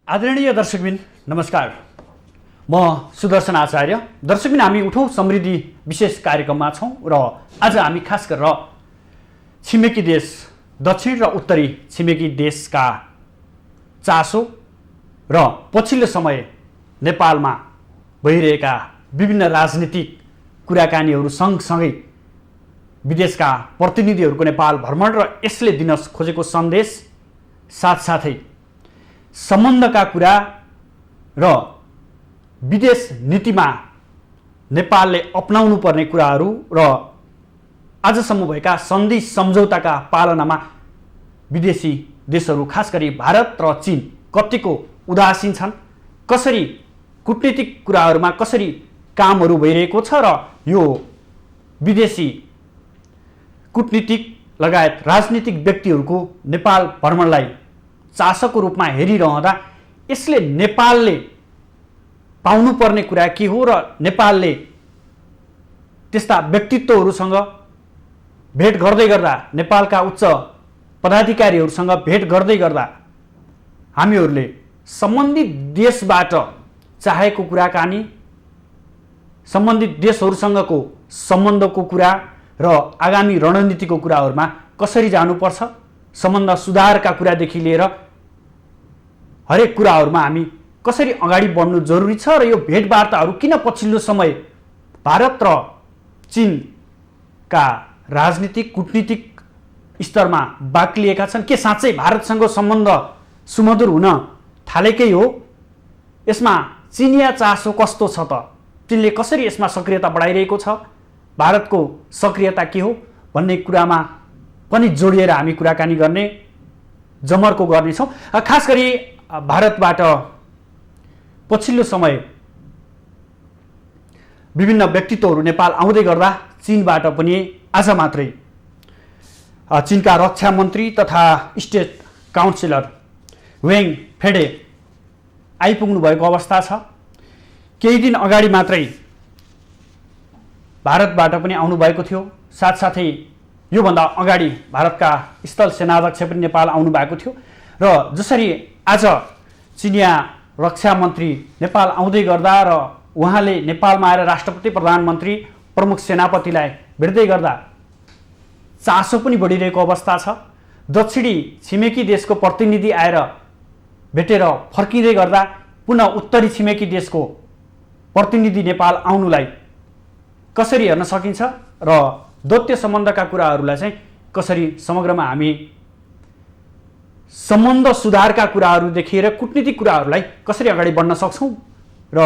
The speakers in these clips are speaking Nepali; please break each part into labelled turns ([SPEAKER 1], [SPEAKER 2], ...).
[SPEAKER 1] आदरणीय दर्शकबिन नमस्कार, म सुदर्शन आचार्य। दर्शकबिन हामी उठौँ समृद्धि विशेष कार्यक्रममा छौँ र आज हामी खास गरेर छिमेकी देश दक्षिण र उत्तरी छिमेकी देशका चासो र पछिल्लो समय नेपालमा भइरहेका विभिन्न राजनीतिक कुराकानीहरू सँगसँगै विदेशका प्रतिनिधिहरूको नेपाल भ्रमण र यसले दिन खोजेको सन्देश साथसाथै सम्बन्धका कुरा र विदेश नीतिमा नेपालले अपनाउनु पर्ने कुराहरू र आजसम्म भएका सन्धि सम्झौताका पालनामा विदेशी देशहरू खास गरी भारत र चीन कतिको उदासीन छन्, कसरी कूटनीतिक कुराहरूमा कसरी कामहरू भइरहेको छ र यो विदेशी कूटनीतिक लगायत राजनीतिक व्यक्तिहरूको नेपाल भ्रमणलाई चासोको रूपमा हेरिरहँदा यसले नेपालले पाउनुपर्ने कुरा के हो र नेपालले त्यस्ता व्यक्तित्वहरूसँग भेट गर्दै गर्दा, नेपालका उच्च पदाधिकारीहरूसँग भेट गर्दै गर्दा हामीहरूले सम्बन्धित देशबाट चाहेको कुराकानी, सम्बन्धित देशहरूसँगको सम्बन्धको कुरा र आगामी रणनीतिको कुराहरूमा कसरी जानुपर्छ, सम्बन्ध सुधारका कुरादेखि लिएर हरेक कुराहरूमा हामी कसरी अगाडि बढ्नु जरुरी छ र यो भेटवार्ताहरू किन पछिल्लो समय भारत र चीनका राजनीतिक कूटनीतिक स्तरमा बाक्लिएका छन्? के साँच्चै भारतसँग सम्बन्ध सुमधुर हुन थालेकै हो? यसमा चिनिया चासो कस्तो छ त? चीनले कसरी यसमा सक्रियता बढाइरहेको छ? भारतको सक्रियता के हो भन्ने कुरामा पनि जोडिएर हामी कुराकानी गर्ने जमर्को गर्नेछौँ। खास गरी भारतबाट पछिल्लो समय विभिन्न व्यक्तित्वहरू नेपाल आउँदै गर्दा चीनबाट पनि आज मात्रै चीनका रक्षा मन्त्री तथा स्टेट काउन्सिलर वेङ फेडे आइपुग्नु भएको अवस्था छ। केही दिन अगाडि मात्रै भारतबाट पनि आउनुभएको थियो। साथसाथै योभन्दा अगाडि भारतका स्थल सेनाध्यक्ष पनि नेपाल आउनु भएको थियो र जसरी आज चिनिया रक्षा मन्त्री नेपाल आउँदै गर्दा र उहाँले नेपालमा आएर राष्ट्रपति, प्रधानमन्त्री, प्रमुख सेनापतिलाई भेट्दै गर्दा चासो पनि बढिरहेको अवस्था छ। दक्षिणी छिमेकी देशको प्रतिनिधि आएर भेटेर फर्किँदै गर्दा पुनः उत्तरी छिमेकी देशको प्रतिनिधि नेपाल आउनुलाई कसरी हेर्न सकिन्छ र द्वैत सम्बन्धका कुराहरूलाई चाहिँ कसरी समग्रमा हामी सम्बन्ध सुधारका कुराहरू देखिएर कूटनीतिक कुराहरूलाई कसरी अगाडि बढ्न सक्छौँ र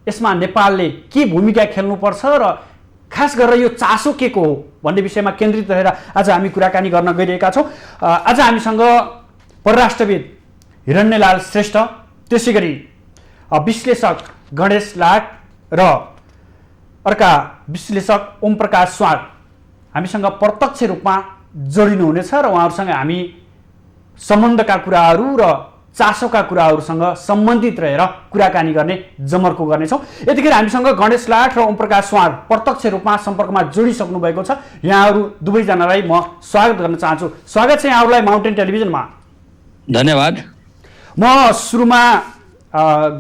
[SPEAKER 1] यसमा नेपालले के भूमिका खेल्नुपर्छ र खास गरेर यो चासो के को हो भन्ने विषयमा केन्द्रित रहेर आज हामी कुराकानी गर्न गइरहेका छौँ। आज हामीसँग परराष्ट्रविद हिरण्यलाल श्रेष्ठ, त्यसै गरी विश्लेषक गणेश लाट र अर्का विश्लेषक ओम प्रकाश स्वाद हामीसँग प्रत्यक्ष रूपमा जोडिनुहुनेछ र उहाँहरूसँग हामी सम्बन्धका कुराहरू र चासोका कुराहरूसँग सम्बन्धित रहेर कुराकानी गर्ने जमर्को गर्नेछौँ। यतिखेर हामीसँग गणेश लाट र ओम प्रकाश स्वाद प्रत्यक्ष रूपमा सम्पर्कमा जोडिसक्नु भएको छ। यहाँहरू दुवैजनालाई म स्वागत गर्न चाहन्छु। स्वागत छ यहाँहरूलाई माउन्टेन टेलिभिजनमा।
[SPEAKER 2] धन्यवाद।
[SPEAKER 1] म सुरुमा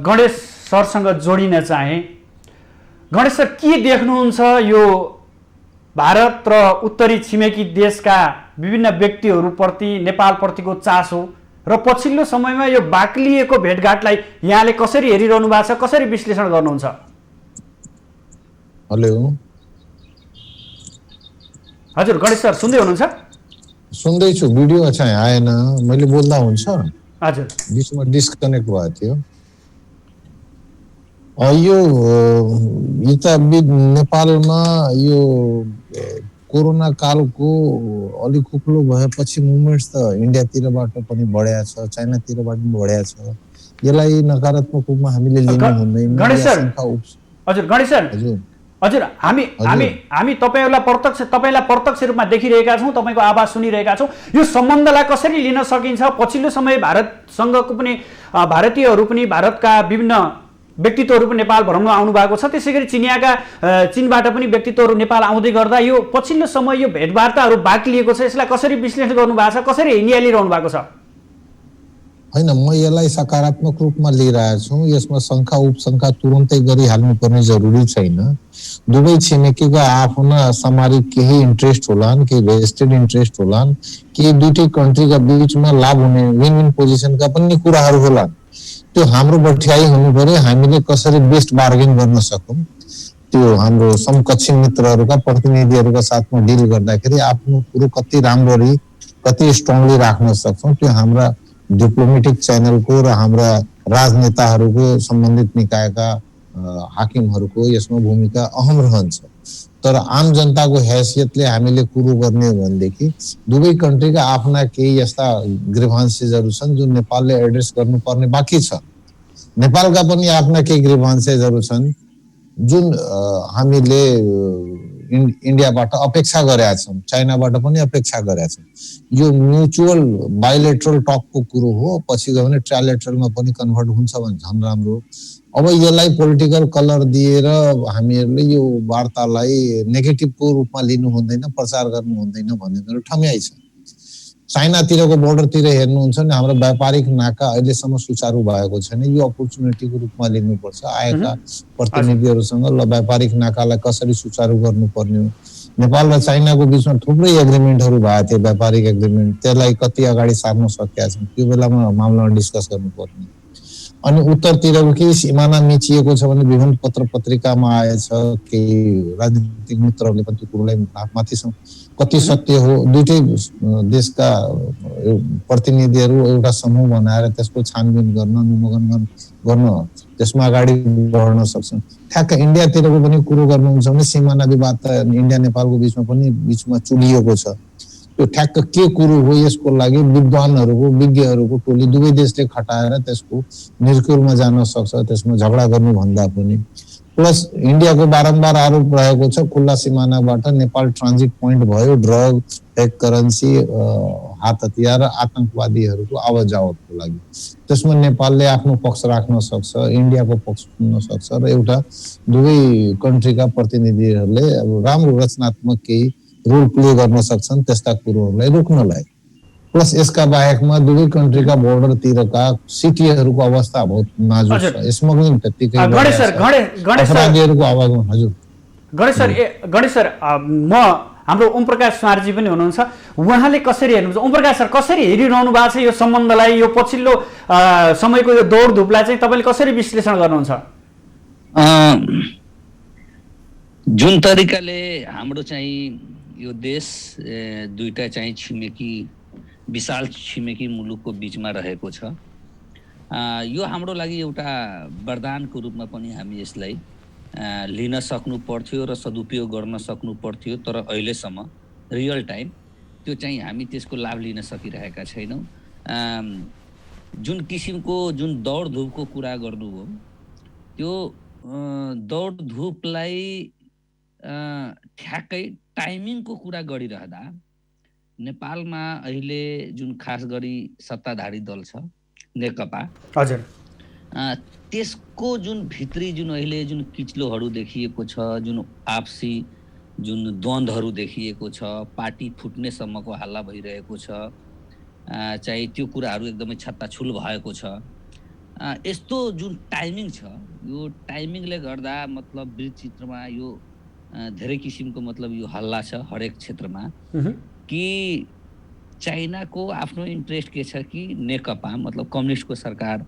[SPEAKER 1] गणेश सरसँग जोडिन चाहे। गणेश सर, के देख्नुहुन्छ यो भारत र उत्तरी छिमेकी देशका विभिन्न व्यक्तिहरूप्रति नेपालप्रतिको चासो र पछिल्लो समयमा यो बाक्लिएको भेटघाटलाई यहाँले कसरी हेरिरहनु भएको छ, कसरी विश्लेषण गर्नुहुन्छ?
[SPEAKER 3] हेलो
[SPEAKER 1] हजुर गणेश सर सुन्दै हुनुहुन्छ?
[SPEAKER 3] सुन्दैछु, भिडियो अच्छा आएन, मैले बोल्दा हुन्छ?
[SPEAKER 1] हजुर,
[SPEAKER 3] बिचमा डिस्कनेक्ट भएको थियो। यो यता नेपालमा यो कोरोना कालको अलिक उक्लो भएपछि मुभमेन्ट्स त इन्डियातिरबाट पनि बढेको छ, चाइनातिरबाट पनि बढेको छ। यसलाई नकारात्मक रूपमा हामीले लिनु हुँदैन।
[SPEAKER 1] गणेश सर, हजुर गणेश सर, हजुर हामी तपाईँलाई प्रत्यक्ष रूपमा देखिरहेका छौँ, तपाईँको आवाज सुनिरहेका छौँ। यो सम्बन्धलाई कसरी लिन सकिन्छ? पछिल्लो समय भारतसँगको पनि भारतीयहरू पनि भारतका विभिन्न व्यक्तित्वहरू पनि नेपाल भ्रमणमा आउनु भएको छ। त्यसै गरी चीनबाट पनि व्यक्तित्वहरू नेपाल आउँदै गर्दा यो पछिल्लो समय यो भेटवार्ताहरू बाक्लिएको छ। यसलाई कसरी विश्लेषण गर्नु भएको छ, कसरी नियालिरहनु भएको छ?
[SPEAKER 3] होइन, म यसलाई सकारात्मक रूपमा लिइरहेको छु। यसमा शङ्का उपशङ्का तुरुन्तै गरिहाल्नुपर्ने जरुरी छैन। दुवै छिमेकीको आफ्ना सामरिक केही इन्ट्रेस्ट होलान्, केही भेस्टेड इन्ट्रेस्ट होलान्, केही दुईटै कन्ट्रीका बीचमा लाभ हुने विन विन पोजिसनका पनि कुराहरू होलान्। त्यो हाम्रो बठ्याइ हुनु पर्यो, हामीले कसरी बेस्ट बार्गेन गर्न सकौँ, त्यो हाम्रो समकक्षी मित्रहरूका प्रतिनिधिहरूका साथमा डिल गर्दाखेरि आफ्नो कुरो कति राम्ररी कति स्ट्रङली राख्न सक्छौँ, त्यो हाम्रा डिप्लोमेटिक च्यानलको र हाम्रा राजनेताहरूको सम्बन्धित निकायका हाकिमहरूको यसमा भूमिका अहम रहन्छ। तर आम जनताको हैसियतले हामीले कुरो गर्ने हो भनेदेखि दुवै कन्ट्रीका आफ्ना केही यस्ता ग्रिभान्सेसहरू छन् जुन नेपालले एड्रेस गर्नुपर्ने बाँकी छ। नेपालका पनि आफ्ना केही ग्रिभान्सेसहरू छन् जुन हामीले इन्डियाबाट अपेक्षा गरेका छौँ, चाइनाबाट पनि अपेक्षा गरेका छौँ। यो म्युचुअल बायोलेटरल टकको कुरो हो, पछि गयो भने ट्राइलेटरलमा पनि कन्भर्ट हुन्छ भने झन् राम्रो। अब यसलाई पोलिटिकल कलर दिएर हामीहरूले यो वार्तालाई नेगेटिभको रूपमा लिनु हुँदैन, प्रचार गर्नु हुँदैन भन्ने मेरो ठम्याइ छ। चाइनातिरको बोर्डरतिर हेर्नुहुन्छ भने हाम्रो व्यापारिक नाका अहिलेसम्म सुचारू भएको छैन। यो अपर्च्युनिटीको रूपमा लिनुपर्छ। आएका प्रतिनिधिहरूसँग ल व्यापारिक नाकालाई कसरी सुचारू गर्नुपर्ने हो। नेपाल र चाइनाको बिचमा थुप्रै एग्रिमेन्टहरू भएको थियो, व्यापारिक एग्रिमेन्ट, त्यसलाई कति अगाडि सार्न सकेका छौँ, त्यो बेलामा मामलामा डिस्कस गर्नुपर्ने। अनि उत्तरतिरको केही सिमाना मिचिएको छ भने विभिन्न पत्र पत्रिकामा आएछ, केही राजनीतिक मित्रहरूले पनि त्यो कुरोलाई माथिसम्म कति सत्य हो, दुईटै देशका प्रतिनिधिहरू एउटा समूह बनाएर त्यसको छानबिन गर्न, अनुमोदन गर्न त्यसमा अगाडि बढ्न सक्छन्। ठ्याक्क इन्डियातिरको पनि कुरो गर्नुहुन्छ भने सिमाना विवाद त इन्डिया नेपालको बिचमा चुलिएको छ। त्यो ठ्याक्क के कुरो हो, यसको लागि विद्वानहरूको विज्ञहरूको टोली दुवै देशले खटाएर त्यसको निर्कुलमा जान सक्छ, त्यसमा झगडा गर्नुभन्दा पनि। प्लस इन्डियाको बारम्बार आरोप रहेको छ खुल्ला सिमानाबाट नेपाल ट्रान्जिट पोइन्ट भयो ड्रग, फेक करेन्सी, हात हतियार, आतंकवादीहरूको आवत जावतको लागि। त्यसमा नेपालले आफ्नो पक्ष राख्न सक्छ, इन्डियाको पक्ष सुन्न सक्छ र एउटा दुवै कन्ट्रीका प्रतिनिधिहरूले अब राम्रो रचनात्मक केही रोल प्ले गर्न सक्छन् त्यस्ता कुरोहरूलाई रोक्नलाई। प्लस यसका बाहेकमा दुवै कन्ट्रीका बोर्डरतिरका सिटीहरूको अवस्था बहुत नाजुक छ। स्मग्लिङ त्यत्तिकै अपराधीहरूको आवाजमा। हजुर
[SPEAKER 1] गणेश सर, म हाम्रो ओम प्रकाश सुनारजी पनि हुनुहुन्छ, उहाँले कसरी हेर्नुहुन्छ? ओम प्रकाश सर, कसरी हेरिरहनु भएको छ यो सम्बन्धलाई, यो पछिल्लो समयको यो दौडधुपलाई चाहिँ तपाईँले कसरी विश्लेषण गर्नुहुन्छ?
[SPEAKER 2] जुन तरिकाले हाम्रो चाहिँ यो देश दुईटा चाहिँ छिमेकी विशाल छिमेकी मुलुकको बिचमा रहेको छ, यो हाम्रो लागि एउटा वरदानको रूपमा पनि हामी यसलाई लिन सक्नु पर्थ्यो र सदुपयोग गर्न सक्नु पर्थ्यो। तर अहिलेसम्म रियल टाइम त्यो चाहिँ हामी त्यसको लाभ लिन सकिरहेका छैनौँ। जुन किसिमको जुन दौडधुपको कुरा गर्नुभयो, त्यो दौडधुपलाई ठ्याक्कै टाइमिङको कुरा गरिरहँदा नेपालमा अहिले जुन खास गरी सत्ताधारी दल छ नेकपा,
[SPEAKER 1] हजुर,
[SPEAKER 2] त्यसको जुन भित्री जुन अहिले जुन किच्लोहरू देखिएको छ, जुन आपसी जुन द्वन्द्वहरू देखिएको छ, पार्टी फुट्नेसम्मको हल्ला भइरहेको छ, चाहिँ त्यो कुराहरू एकदमै छत्ताछुल भएको छ। यस्तो जुन टाइमिङ छ, यो टाइमिङले गर्दा मतलब वृत्तचित्रमा यो धेरै किसिमको मतलब यो हल्ला छ हरेक क्षेत्रमा कि चाइनाको आफ्नो इन्ट्रेस्ट के छ कि नेकपा मतलब कम्युनिस्टको सरकार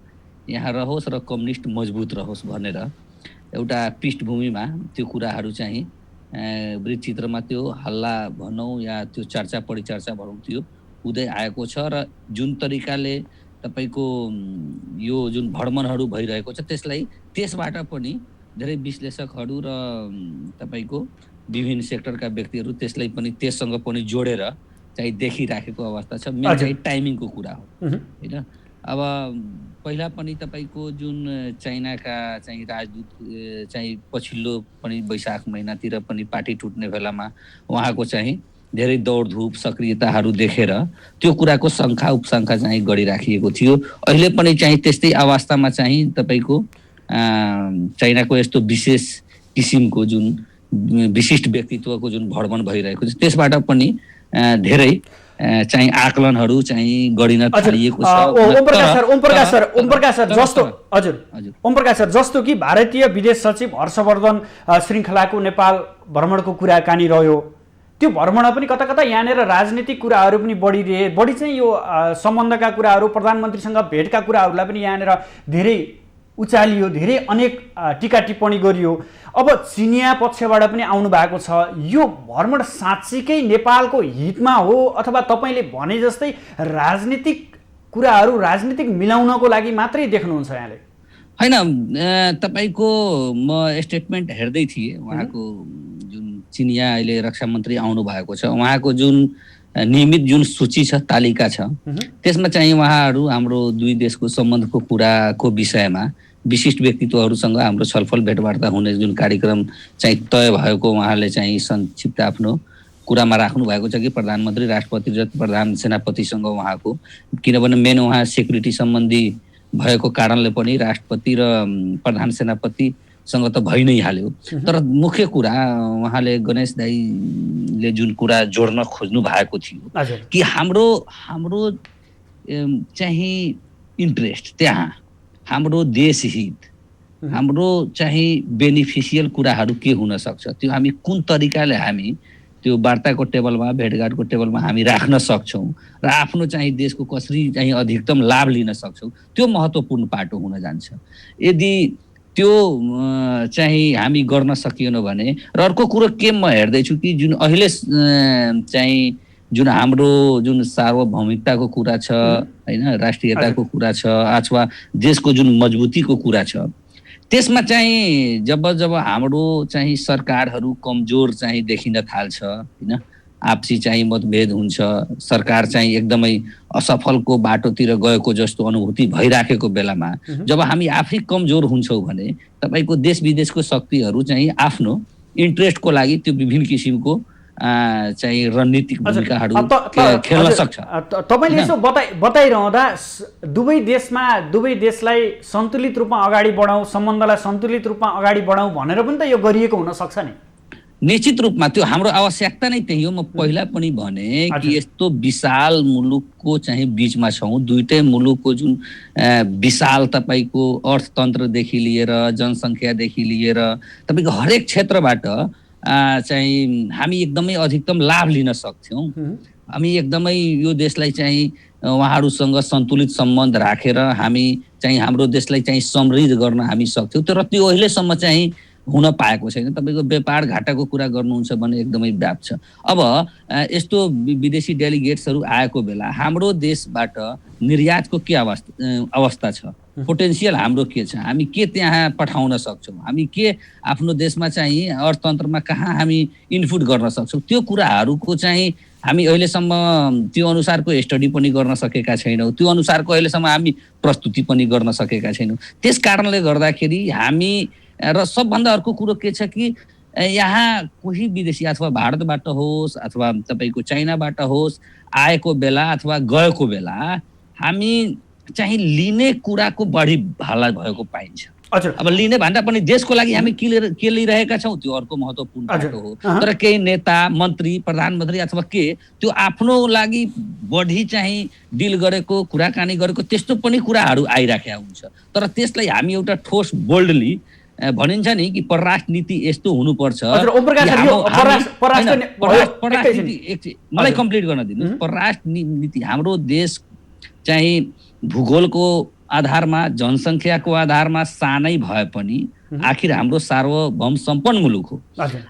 [SPEAKER 2] यहाँ रहोस् र कम्युनिस्ट मजबुत रहोस् भनेर एउटा पृष्ठभूमिमा त्यो कुराहरू चाहिँ वृत्तचित्रमा त्यो हल्ला भनौँ या त्यो चर्चा परिचर्चा भनौँ त्यो हुँदै आएको छ। र जुन तरिकाले तपाईँको यो जुन भ्रमणहरू भइरहेको छ त्यसबाट पनि धेरै विश्लेषकहरू र तपाईँको विभिन्न सेक्टरका व्यक्तिहरू त्यसलाई पनि त्यससँग पनि जोडेर चाहिँ देखिराखेको अवस्था छ। मेन चाहिँ टाइमिङको कुरा हो होइन। अब पहिला पनि तपाईँको जुन चाइनाका चाहिँ राजदूत चाहिँ पछिल्लो पनि वैशाख महिनातिर पनि पार्टी टुट्ने बेलामा उहाँको चाहिँ धेरै दौडधुप सक्रियताहरू देखेर त्यो कुराको शङ्का उपशङ्का चाहिँ गरिराखिएको थियो। अहिले पनि चाहिँ त्यस्तै अवस्थामा चाहिँ तपाईँको चाइनाको यस्तो विशेष किसिमको जुन विशिष्ट व्यक्तित्वको जुन भ्रमण भइरहेको छ त्यसबाट पनि धेरै चाहिँ आकलनहरू चाहिँ गरिन थालिएको छ।
[SPEAKER 1] ओम प्रकाश सर जस्तो हजुर ओम प्रकाश सर जस्तो कि भारतीय विदेश सचिव हर्षवर्धन श्रृङ्खलाको नेपाल भ्रमणको कुराकानी रह्यो, त्यो भ्रमण पनि कता कता यहाँनिर राजनीतिक कुराहरू पनि बढी चाहिँ यो सम्बन्धका कुराहरू, प्रधानमन्त्रीसँग भेटका कुराहरूलाई पनि यहाँनिर धेरै उचालियो, धेरै अनेक टिका टिप्पणी गरियो। अब चिनिया पक्षबाट पनि आउनु भएको छ, यो भ्रमण साँच्चीकै नेपालको हितमा हो अथवा तपाईँले भने जस्तै राजनीतिक कुराहरू राजनीतिक मिलाउनको लागि मात्रै देख्नुहुन्छ यहाँले?
[SPEAKER 2] होइन, तपाईँको म स्टेटमेन्ट हेर्दै थिएँ, उहाँको जुन चिनिया अहिले रक्षा मन्त्री आउनु भएको छ, उहाँको जुन नियमित जुन सूची छ, तालिका छ, त्यसमा चाहिँ उहाँहरू हाम्रो दुई देशको सम्बन्धको कुराको विषयमा विशिष्ट व्यक्तित्वहरूसँग हाम्रो छलफल भेटवार्ता हुने जुन कार्यक्रम चाहिँ तय भएको उहाँले चाहिँ संक्षिप्त आफ्नो कुरामा राख्नु भएको छ कि प्रधानमन्त्री, राष्ट्रपति र प्रधान सेनापतिसँग उहाँको, किनभने मेन उहाँ सेक्युरिटी सम्बन्धी भएको कारणले पनि राष्ट्रपति र प्रधान सेनापतिसँग त भइ नै हाल्यो। तर मुख्य कुरा उहाँले गणेश दाईले जुन कुरा जोड्न खोज्नु भएको थियो कि हाम्रो चाहिँ इन्ट्रेस्ट त्यहाँ, हाम्रो देश हित, हाम्रो चाहिँ बेनिफिसियल कुराहरू के हुन सक्छ, त्यो हामी कुन तरिकाले हामी त्यो वार्ताको टेबलमा, भेटघाटको टेबलमा हामी राख्न सक्छौँ र आफ्नो चाहिँ देशको कसरी चाहिँ अधिकतम लाभ लिन सक्छौँ, त्यो महत्त्वपूर्ण पाटो हुन जान्छ। यदि त्यो चाहिँ हामी गर्न सकिएन भने, र अर्को कुरो के म हेर्दैछु कि जुन अहिले चाहिँ जुन हाम्रो जुन सार्वभौमिकताको कुरा छ होइन, राष्ट्रियताको कुरा छ अथवा देशको जुन मजबुतीको कुरा छ, त्यसमा चाहिँ जब हाम्रो चाहिँ सरकारहरू कमजोर चाहिँ देखिन थाल्छ होइन, आपसी चाहिँ मतभेद हुन्छ, सरकार चाहिँ एकदमै असफलको बाटोतिर गएको जस्तो अनुभूति भइराखेको बेलामा जब हामी आफै कमजोर हुन्छौँ भने तपाईँको देश विदेशको शक्तिहरू चाहिँ आफ्नो इन्ट्रेस्टको लागि त्यो विभिन्न किसिमको चाहिँ रणनीतिक भूमिकाहरू खेल्न सक्छ।
[SPEAKER 1] तपाईँले यसो बताइरहँदा दुवै देशलाई सन्तुलित रूपमा अगाडि बढाउँ, सम्बन्धलाई सन्तुलित रूपमा अगाडि बढाउँ भनेर पनि त यो गरिएको हुन सक्छ नि?
[SPEAKER 2] निश्चित रूपमा त्यो हाम्रो आवश्यकता नै त्यही हो। म पहिला पनि भने कि यस्तो विशाल मुलुकको चाहिँ बिचमा छौँ, दुईटै मुलुकको जुन विशाल तपाईँको अर्थतन्त्रदेखि लिएर जनसङ्ख्यादेखि लिएर तपाईँको हरेक क्षेत्रबाट चाहिँ हामी एकदमै अधिकतम लाभ लिन सक्छौँ। हामी एकदमै यो देशलाई चाहिँ उहाँहरूसँग सन्तुलित सम्बन्ध राखेर हामी चाहिँ हाम्रो देशलाई चाहिँ समृद्ध गर्न हामी सक्थ्यौँ, तर त्यो अहिलेसम्म चाहिँ हुन पाएको छैन। तपाईँको व्यापार घाटाको कुरा गर्नुहुन्छ भने एकदमै व्याप छ। अब यस्तो विदेशी डेलिगेट्सहरू आएको बेला हाम्रो देशबाट निर्यातको के अवस्था छ, पोटेन्सियल हाम्रो के छ, हामी के त्यहाँ पठाउन सक्छौँ, हामी के आफ्नो देशमा चाहिँ अर्थतन्त्रमा कहाँ हामी इनपुट गर्न सक्छौँ, त्यो कुराहरूको चाहिँ हामी अहिलेसम्म त्यो अनुसारको स्टडी पनि गर्न सकेका छैनौँ, त्यो अनुसारको अहिलेसम्म हामी प्रस्तुति पनि गर्न सकेका छैनौँ। त्यस कारणले गर्दाखेरि हामी र सबभन्दा अर्को कुरो के छ कि यहाँ कोही विदेशी अथवा भारतबाट होस् अथवा तपाईँको चाइनाबाट होस् आएको बेला अथवा गएको बेला हामी चाहिँ लिने कुराको बढी हल्ला भएको पाइन्छ। अब लिने भन्दा पनि देशको लागि हामी के लिइरहेका छौँ त्यो अर्को महत्त्वपूर्ण बाटो हो। तर केही नेता, मन्त्री, प्रधानमन्त्री अथवा के त्यो आफ्नो लागि बढी चाहिँ डिल गरेको, कुराकानी गरेको त्यस्तो पनि कुराहरू आइराखेका हुन्छ। तर त्यसलाई हामी एउटा ठोस बोल्डली भनिन्छ नि कि परराष्ट्र नीति यस्तो हुनुपर्छ। मलाई कम्प्लिट गर्न दिनुहोस्। परराष्ट्र नीति हाम्रो देश चाहिँ भूगोलको आधारमा, जनसङ्ख्याको आधारमा सानै भए पनि आखिर हाम्रो सार्वभौम सम्पन्न मुलुक हो।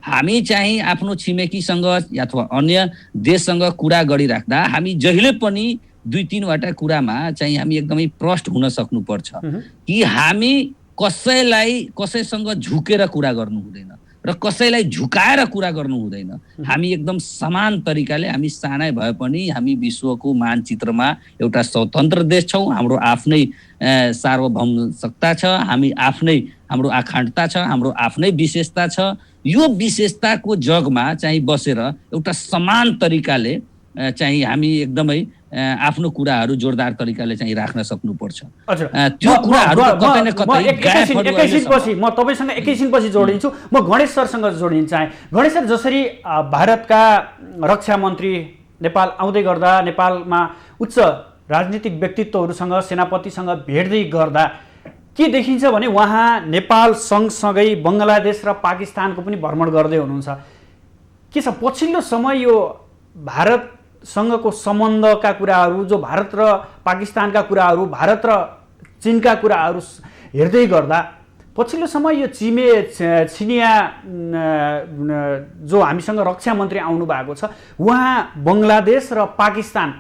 [SPEAKER 2] हामी चाहिँ आफ्नो छिमेकीसँग अथवा अन्य देशसँग कुरा गरिराख्दा हामी जहिले पनि दुई तीनवटा कुरामा चाहिँ हामी एकदमै प्रष्ट हुन सक्नुपर्छ कि हामी कसैसँग झुकेर कुरा गर्नु हुँदैन र कसैलाई झुकाएर कुरा गर्नु हुँदैन। हामी एकदम समान तरिकाले, हामी सानै भए पनि हामी विश्वको मानचित्रमा एउटा स्वतन्त्र देश छौँ। हाम्रो आफ्नै सार्वभौम सत्ता छ, हाम्रो अखण्डता छ, हाम्रो आफ्नै विशेषता छ। यो विशेषताको जगमा चाहिँ बसेर एउटा समान तरिकाले चाहिँ हामी एकदमै आफ्नो कुराहरू जोरदार तरिकाले चाहिँ राख्न सक्नुपर्छ। त्यो कुराहरू कतै न कतै
[SPEAKER 1] म तपाईसँग एकैछिनपछि जोडिन्छु। म गणेश सरसँग जोडिन चाहे। गणेश सर, जसरी भारतका रक्षा मन्त्री नेपाल आउँदै गर्दा नेपालमा उच्च राजनीतिक व्यक्तित्वहरूसँग सेनापतिसँग भेट्दै गर्दा के देखिन्छ भने उहाँ नेपाल सँगसँगै बङ्गलादेश र पाकिस्तानको पनि भ्रमण गर्दै हुनुहुन्छ। के छ पछिल्लो समय यो भारतसँगको सम्बन्धका कुराहरू, जो भारत र पाकिस्तानका कुराहरू, भारत र चीनका कुराहरू हेर्दै गर्दा पछिल्लो समय यो चिनिया जो हामीसँग रक्षा मन्त्री आउनु भएको छ उहाँ बङ्गलादेश र पाकिस्तान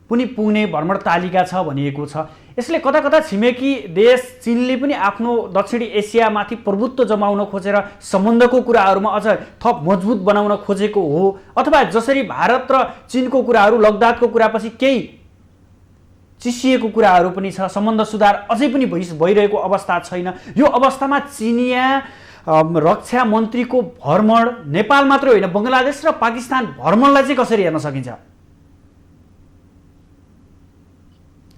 [SPEAKER 1] पनि पुग्ने भ्रमण तालिका छ भनिएको छ। यसले कता कता छिमेकी देश चीनले पनि आफ्नो दक्षिणी एसियामाथि प्रभुत्व जमाउन खोजेर सम्बन्धको कुराहरूमा अझ थप मजबुत बनाउन खोजेको हो, अथवा जसरी भारत र चीनको कुराहरू लद्दाखको कुरापछि केही चिसिएको कुराहरू पनि छ, सम्बन्ध सुधार अझै पनि भइरहेको अवस्था छैन। यो अवस्थामा चिनिया रक्षा मन्त्रीको भ्रमण नेपाल मात्रै होइन बङ्गलादेश र पाकिस्तान भ्रमणलाई चाहिँ कसरी हेर्न सकिन्छ?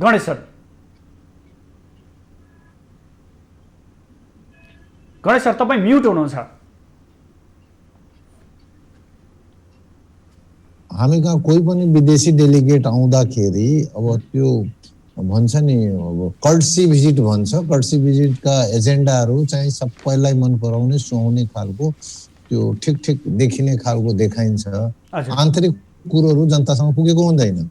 [SPEAKER 1] गणेश सर तपाईँ म्युट हुनुहुन्छ।
[SPEAKER 3] हामी कहाँ कोही पनि विदेशी डेलिगेट आउँदाखेरि अब त्यो भन्छ नि अब कर्टसी भिजिट भन्छ, कर्टसी भिजिटका एजेन्डाहरू चाहिँ सबैलाई मन पराउने सुहाउने खालको त्यो ठिक ठिक देखिने खालको देखाइन्छ। आन्तरिक कुरोहरू जनतासँग पुगेको हुँदैन।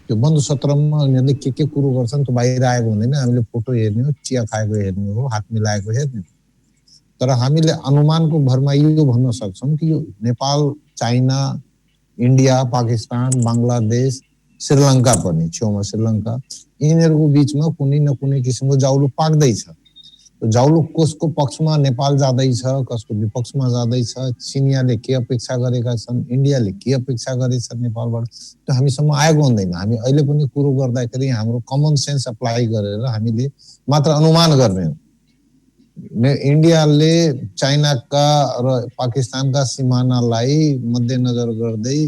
[SPEAKER 3] त्यो बन्द सत्रमा उनीहरूले के कुरो गर्छन् त्यो बाहिर आएको हुँदैन। हामीले फोटो हेर्ने हो, चिया खाएको हेर्ने हो, हात मिलाएको हेर्ने हो। तर हामीले अनुमानको भरमा यो भन्न सक्छौँ कि यो नेपाल, चाइना, इन्डिया, पाकिस्तान, बङ्गलादेश, श्रीलङ्का पनि छेउमा श्रीलङ्का, यिनीहरूको बिचमा कुनै न कुनै किसिमको जाउलो पाक्दैछ। जाउलो कसको पक्षमा नेपाल जाँदैछ, कसको विपक्षमा जाँदैछ, चिनियाले के अपेक्षा गरेका छन्, इन्डियाले के अपेक्षा गरेछ नेपालबाट, त्यो हामीसम्म आएको हुँदैन। हामी अहिले पनि कुरो गर्दाखेरि हाम्रो कमन सेन्स अप्लाई गरेर हामीले मात्र अनुमान गर्ने हो। इन्डियाले चाइनाका र पाकिस्तानका सिमानालाई मध्यनजर गर्दै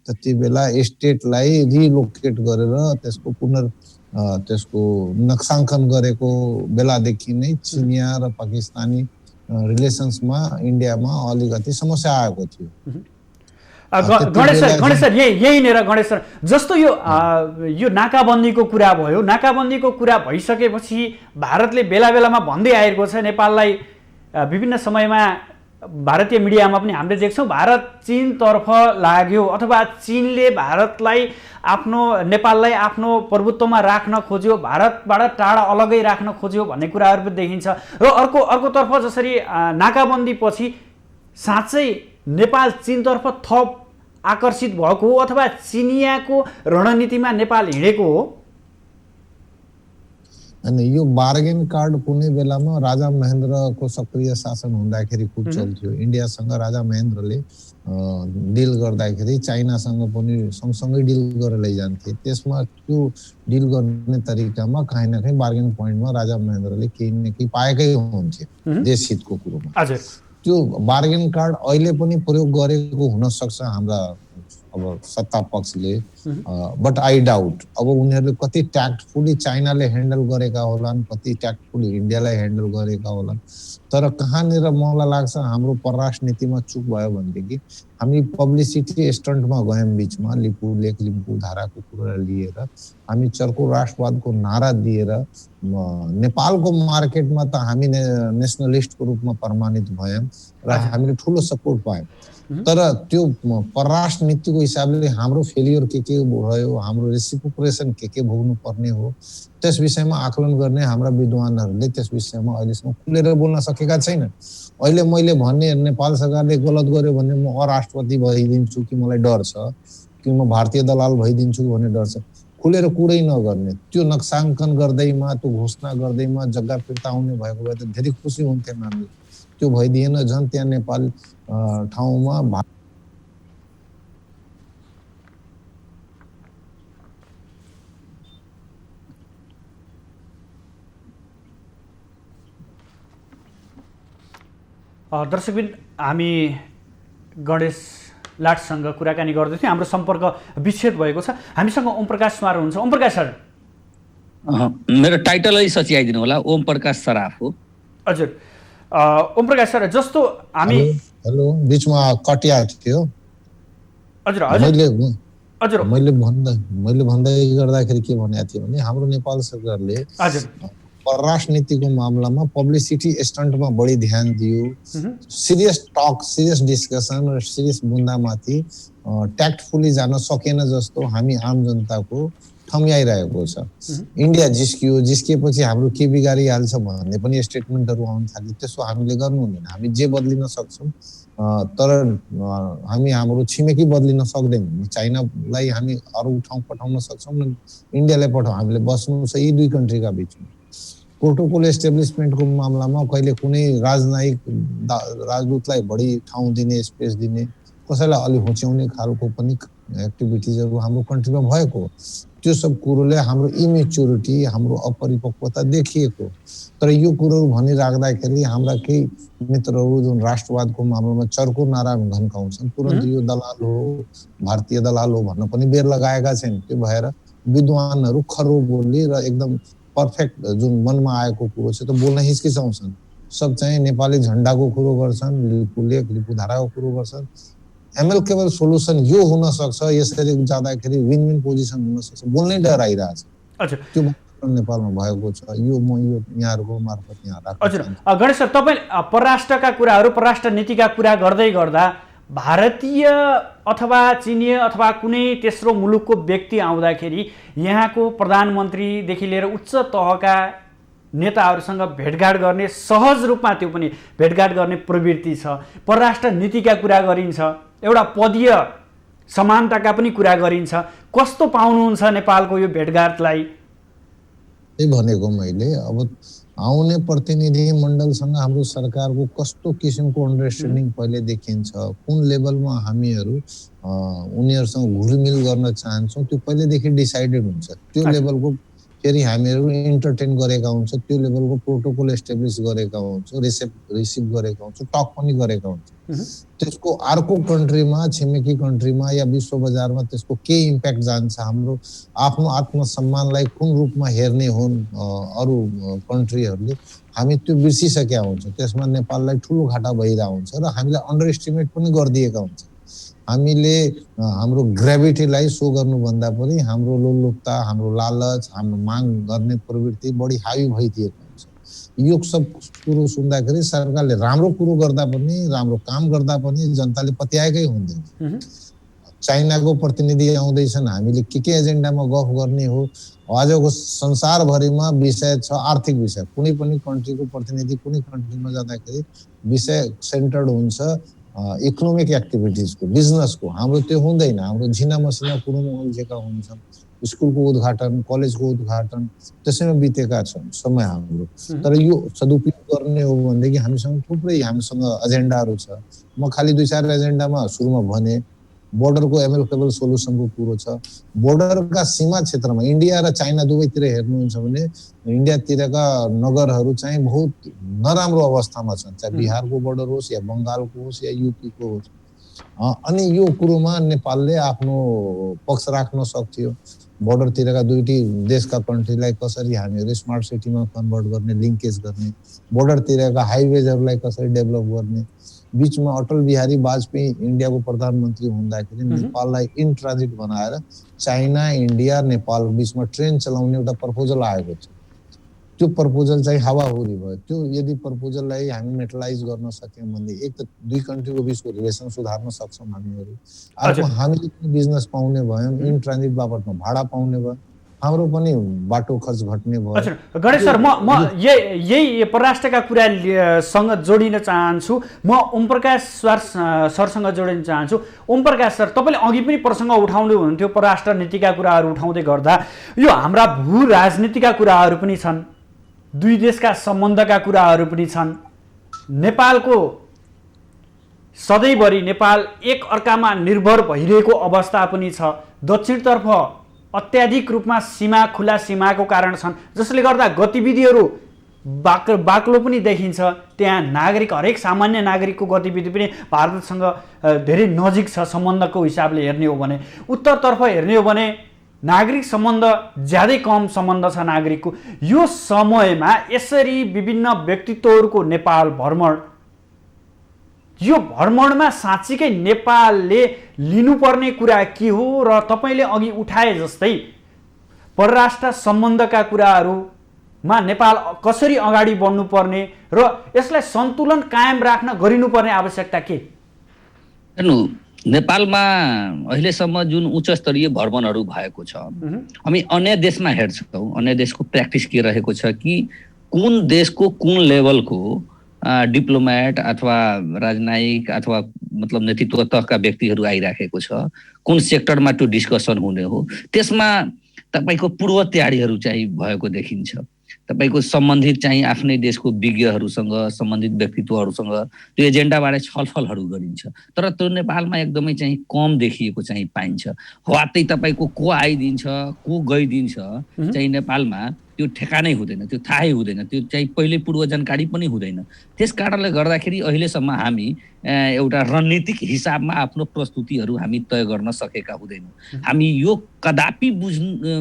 [SPEAKER 3] त्यति बेला स्टेटलाई रिलोकेट गरेर त्यसको नक्साङ्कन गरेको बेलादेखि नै चिनिया र पाकिस्तानी रिलेसन्समा इन्डियामा अलिकति समस्या आएको थियो।
[SPEAKER 1] गणेश सर यहीँनिर गणेश सर जस्तो यो नाकाबन्दीको कुरा भयो, नाकाबन्दीको कुरा भइसकेपछि भारतले बेला बेलामा भन्दै आएको छ नेपाललाई, विभिन्न समयमा भारतीय मिडियामा पनि हामीले देख्छौँ भारत चीनतर्फ लाग्यो अथवा चीनले नेपाललाई आफ्नो प्रभुत्वमा राख्न खोज्यो, भारतबाट टाढा अलगै राख्न खोज्यो भन्ने कुराहरू पनि देखिन्छ। र अर्कोतर्फ जसरी नाकाबन्दी पछि साँच्चै नेपाल चीनतर्फ थप आकर्षित भएको हो अथवा चिनियाको रणनीतिमा नेपाल हिँडेको हो?
[SPEAKER 3] अनि यो बार्गेन कार्ड कुनै बेलामा राजा महेन्द्रको सक्रिय शासन हुँदाखेरि खूब चल्थ्यो। इन्डियासँग राजा महेन्द्रले डिल गर्दाखेरि चाइनासँग पनि सँगसँगै डिल गरेर लैजान्थे। त्यसमा त्यो डिल गर्ने तरिकामा कहीँ न कहीँ बार्गेन पोइन्टमा राजा महेन्द्रले केही न केही पाएकै हुन्थे देश हितको कुरोमा। त्यो बार्गेन कार्ड अहिले पनि प्रयोग गरेको हुन सक्छ हाम्रा अब सत्ता पक्षले, बट आई डाउट अब उनीहरूले कति ट्याक्टफुली चाइनाले ह्यान्डल गरेका होलान्, कति ट्याक्टफुली इन्डियालाई ह्यान्डल गरेका होलान्। तर कहाँनिर मलाई लाग्छ हाम्रो परराष्ट्र नीतिमा चुक भयो भनेदेखि हामी पब्लिसिटी स्टन्टमा गयौँ बिचमा, लिम्बू धाराको कुरा लिएर हामी चर्को राष्ट्रवादको नारा दिएर नेपालको मार्केटमा त हामी नेसनलिस्टको रूपमा प्रमाणित भयौँ र हामीले ठुलो सपोर्ट पायौँ। तर त्यो परराष्ट्र नीतिको हिसाबले हाम्रो फेलियर के भयो, हाम्रो रेसिप्रोकेसन के भोग्नु पर्ने हो, त्यस विषयमा आकलन गर्ने हाम्रा विद्वानहरूले त्यस विषयमा अहिलेसम्म खुलेर बोल्न सकेका छैनन्। अहिले मैले भन्ने नेपाल सरकारले गलत गर्यो भने म अराष्ट्रपति भइदिन्छु कि मलाई डर छ, कि म भारतीय दलाल भइदिन्छु भन्ने डर छ, खुलेर कुरै नगर्ने, त्यो नक्साङ्कन गर्दैमा, त्यो घोषणा गर्दैमा जग्गा फिर्ता आउने भएको भए त धेरै खुसी हुन्थ्यौँ हामीले। त्यो भइदिएन। झन् त्यहाँ नेपाल ठाउँमा
[SPEAKER 1] दर्शकबिन हामी गणेश लाटसँग कुराकानी गर्दैथ्यौँ। हाम्रो सम्पर्क विच्छेद भएको छ। हामीसँग ओम प्रकाश सुमार हुनुहुन्छ। ओम प्रकाश सर,
[SPEAKER 2] मेरो टाइटलै सच्याइदिनु होला, ओम प्रकाश सराफ हो।
[SPEAKER 1] हजुर ओम प्रकाश सर, जस्तो हामी
[SPEAKER 3] हेलो बिचमा कटिया थियो।
[SPEAKER 1] हजुर हजुर
[SPEAKER 3] मैले भन्दै गर्दाखेरि के भनेको थिएँ भने हाम्रो नेपाल सरकारले
[SPEAKER 1] हजुर
[SPEAKER 3] परराष्ट्र नीतिको मामलामा पब्लिसिटी स्टन्टमा बढी ध्यान दियो, सिरियस टक, सिरियस डिस्कसन र सिरियस बुन्दामाथि ट्याक्टफुली जान सकेन जस्तो हामी आम जनताको ठम्याइरहेको छ। इन्डिया जिस्किएपछि हाम्रो के बिगारिहाल्छ भन्ने पनि स्टेटमेन्टहरू आउन थाल्यो। त्यसो हामीले गर्नु हुँदैन। हामी जे बदलिन सक्छौँ, तर हामी हाम्रो छिमेकी बदलिन सक्दैनौँ। चाइनालाई हामी अरू ठाउँ पठाउन सक्छौँ, इन्डियालाई पठाउँ, हामीले बस्नु छ यी दुई कन्ट्रीका बिचमा। प्रोटोकल एस्टाब्लिसमेन्टको मामलामा कहिले कुनै राजदूतलाई बढी ठाउँ दिने, स्पेस दिने, कसैलाई अलि होच्याउने खालको पनि एक्टिभिटिजहरू हाम्रो कन्ट्रीमा भएको। त्यो सब कुरोले हाम्रो इमेच्योरिटी, हाम्रो अपरिपक्वता देखिएको। तर यो कुरोहरू भनिराख्दाखेरि हाम्रा केही मित्रहरू जुन राष्ट्रवादको मामलामा चर्को नारा घन्काउँछन्, तुरन्त यो दलाल हो, भारतीय दलाल हो भन्न पनि बेर लगाएका छन्। त्यो भएर विद्वानहरू खर्रो बोली र एकदम पर्फेक्ट जुन मनमा आएको कुरो छ त्यो बोल्न हिचकिचाउँछन्। सब चाहिँ नेपाली झन्डाको कुरो गर्छन्, लिपुधाराको कुरो गर्छन्। एमएलकेबल सोल्युसन यो हुन सक्छ, यसरी जाँदाखेरि विन विन पोजिसन हुन सक्छ, बोल्नै डर आइरहेछ। त्यो नेपालमा भएको छ। यो म यो यहाँहरूको मार्फत यहाँ राख्छु।
[SPEAKER 1] हजुर गणेश सर, तपाईँ परराष्ट्रका कुराहरू, परराष्ट्र नीतिका कुरा गर्दै गर्दा भारतीय अथवा चिनिया अथवा कुनै तेस्रो मुलुकको व्यक्ति आउँदाखेरि यहाँको प्रधानमन्त्रीदेखि लिएर उच्च तहका नेताहरूसँग भेटघाट गर्ने, सहज रूपमा त्यो पनि भेटघाट गर्ने प्रवृत्ति छ। परराष्ट्र नीतिका कुरा गरिन्छ, एउटा पदीय समानताका पनि कुरा गरिन्छ। कस्तो पाउनुहुन्छ नेपालको यो भेटघाटलाई?
[SPEAKER 3] त्यही भनेको मैले, अब आउने प्रतिनिधि मण्डलसँग हाम्रो सरकारको कस्तो किसिमको अन्डरस्ट्यान्डिङ पहिले देखिन्छ, कुन लेभलमा हामीहरू उनीहरूसँग घुलमिल गर्न चाहन्छौँ, त्यो पहिलेदेखि डिसाइडेड हुन्छ। त्यो लेभलको फेरि हामीहरू इन्टरटेन गरेका हुन्छ, त्यो लेभलको प्रोटोकल एस्टाब्लिस गरेका हुन्छौँ, रिसिभ गरेका हुन्छौँ, टक पनि गरेका हुन्छौँ। त्यसको अर्को कन्ट्रीमा, छिमेकी कन्ट्रीमा या विश्व बजारमा त्यसको के इम्प्याक्ट जान्छ, हाम्रो आफ्नो आत्मसम्मानलाई कुन रूपमा हेर्ने हुन् अरू कन्ट्रीहरूले, हामी त्यो बिर्सिसकेका हुन्छौँ। त्यसमा नेपाललाई ठुलो घाटा भइरहेको हुन्छ र हामीलाई अन्डर एस्टिमेट पनि गरिदिएका हुन्छ। हामीले हाम्रो ग्रेभिटीलाई सो गर्नुभन्दा पनि हाम्रो लोलुपता, हाम्रो लालच, हाम्रो माग गर्ने प्रवृत्ति बढी हावी भइदिएको हुन्छ। यो सब कुरो सुन्दाखेरि सरकारले राम्रो कुरो गर्दा पनि, राम्रो काम गर्दा पनि जनताले पत्याएकै हुँदैन। चाइनाको प्रतिनिधि आउँदैछन्, हामीले के एजेन्डामा गफ गर्ने हो? आजको संसारभरिमा विषय छ आर्थिक विषय। कुनै पनि कन्ट्रीको प्रतिनिधि कुनै कन्ट्रीमा जाँदाखेरि विषय सेन्टर्ड हुन्छ इकोनोमिक एक्टिभिटिजको, बिजनेसको। हाम्रो त्यो हुँदैन। हाम्रो झिना मसिना कुरोमा उल्झेका हुन्छौँ। स्कुलको उद्घाटन, कलेजको उद्घाटन त्यसैमा बितेका छौँ समय हाम्रो। तर यो सदुपयोग गर्ने हो भनेदेखि हामीसँग एजेन्डाहरू छ। म खालि 2-4 एजेन्डामा सुरुमा भने बोर्डरको एमएलकेबल सोल्युसनको कुरो छ। बोर्डरका सीमा क्षेत्रमा इन्डिया र चाइना दुवैतिर हेर्नुहुन्छ भने इन्डियातिरका नगरहरू चाहिँ बहुत नराम्रो अवस्थामा छन्, चाहे बिहारको बोर्डर होस् या बङ्गालको होस् या युपीको होस्। अनि यो कुरोमा नेपालले आफ्नो पक्ष राख्न सक्थ्यो। बोर्डरतिरका दुईटी देशका कन्ट्रीलाई कसरी हामीहरू स्मार्ट सिटीमा कन्भर्ट गर्ने, लिङ्केज गर्ने, बोर्डरतिरका हाइवेजहरूलाई कसरी डेभलप गर्ने। बीचमा अटल बिहारी वाजपेयी इन्डियाको प्रधानमन्त्री हुँदाखेरि नेपाललाई इन ट्रान्जिट बनाएर चाइना, इन्डिया, नेपाल बीचमा ट्रेन चलाउने एउटा प्रपोजल आएको छ। त्यो प्रपोजल चाहिँ हावाहुरी भयो। त्यो यदि प्रपोजललाई हामी मेटलाइज गर्न सक्यौँ भने एक त दुई कन्ट्रीको बीचको रिलेसन सुधार्न सक्छौँ हामीहरू। अर्को हामीले बिजनेस पाउने भयौँ, इन ट्रान्जिट बापतमा भाडा पाउने भयो, हाम्रो पनि बाटो खर्च घट्ने भयो।
[SPEAKER 1] हजुर गणेश सर, म यही परराष्ट्रका कुरासँग जोडिन चाहन्छु। म ओमप्रकाश सरसँग जोडिन चाहन्छु। ओमप्रकाश सर, तपाईँले अघि पनि प्रसङ्ग उठाउनु हुन्थ्यो, परराष्ट्र नीतिका कुराहरू उठाउँदै गर्दा यो हाम्रा भू राजनीतिका कुराहरू पनि छन्, दुई देशका सम्बन्धका कुराहरू पनि छन्। नेपालको सधैँभरि नेपाल एक अर्कामा निर्भर भइरहेको अवस्था पनि छ। दक्षिणतर्फ अत्याधिक रूपमा सीमा, खुला सीमाको कारण छन्, जसले गर्दा गतिविधिहरू बाक्लो पनि देखिन्छ। त्यहाँ नागरिक, हरेक सामान्य नागरिकको गतिविधि पनि भारतसँग धेरै नजिक छ सम्बन्धको हिसाबले हेर्ने हो भने। उत्तरतर्फ हेर्ने हो भने नागरिक सम्बन्ध ज्यादै कम सम्बन्ध छ नागरिकको। यो समयमा यसरी विभिन्न व्यक्तित्वहरूको नेपाल भ्रमण यो भ्रमणमा साँच्चीकै नेपालले लिनुपर्ने कुरा के हो र तपाईँले अघि उठाए जस्तै परराष्ट्र सम्बन्धका कुराहरूमा नेपाल कसरी अगाडि बढ्नुपर्ने र यसलाई सन्तुलन कायम राख्न गरिनुपर्ने आवश्यकता के?
[SPEAKER 2] हेर्नु, नेपालमा अहिलेसम्म जुन उच्च स्तरीय भ्रमणहरू भएको छ, हामी अन्य देशमा हेर्छौँ, अन्य देशको प्र्याक्टिस के रहेको छ कि कुन देशको कुन लेभलको डिप्लोमेट अथवा राजनयिक अथवा मतलब नेतृत्व तहका व्यक्तिहरू आइराखेको छ, कुन सेक्टरमा त्यो डिस्कसन हुने हो, त्यसमा तपाईँको पूर्व तयारीहरू चाहिँ भएको देखिन्छ। तपाईँको सम्बन्धित चाहिँ आफ्नै देशको विज्ञहरूसँग, सम्बन्धित व्यक्तित्वहरूसँग त्यो एजेन्डाबारे छलफलहरू गरिन्छ। तर त्यो नेपालमा एकदमै चाहिँ कम देखिएको चाहिँ पाइन्छ। वात्तै तपाईँको को आइदिन्छ, को गइदिन्छ चाहिँ नेपालमा त्यो ठेकानै हुँदैन, त्यो थाहै हुँदैन, त्यो चाहिँ पहिले पूर्व जानकारी पनि हुँदैन। त्यस कारणले गर्दाखेरि अहिलेसम्म हामी एउटा रणनीतिक हिसाबमा आफ्नो प्रस्तुतिहरू हामी तय गर्न सकेका हुँदैनौँ। हामी यो कदापि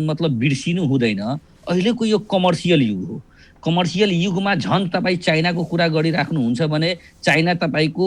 [SPEAKER 2] मतलब बिर्सिनु हुँदैन, अहिलेको यो कमर्सियल युग हो। कमर्सियल युगमा झन् तपाईँ चाइनाको कुरा गरिराख्नुहुन्छ भने चाइना तपाईँको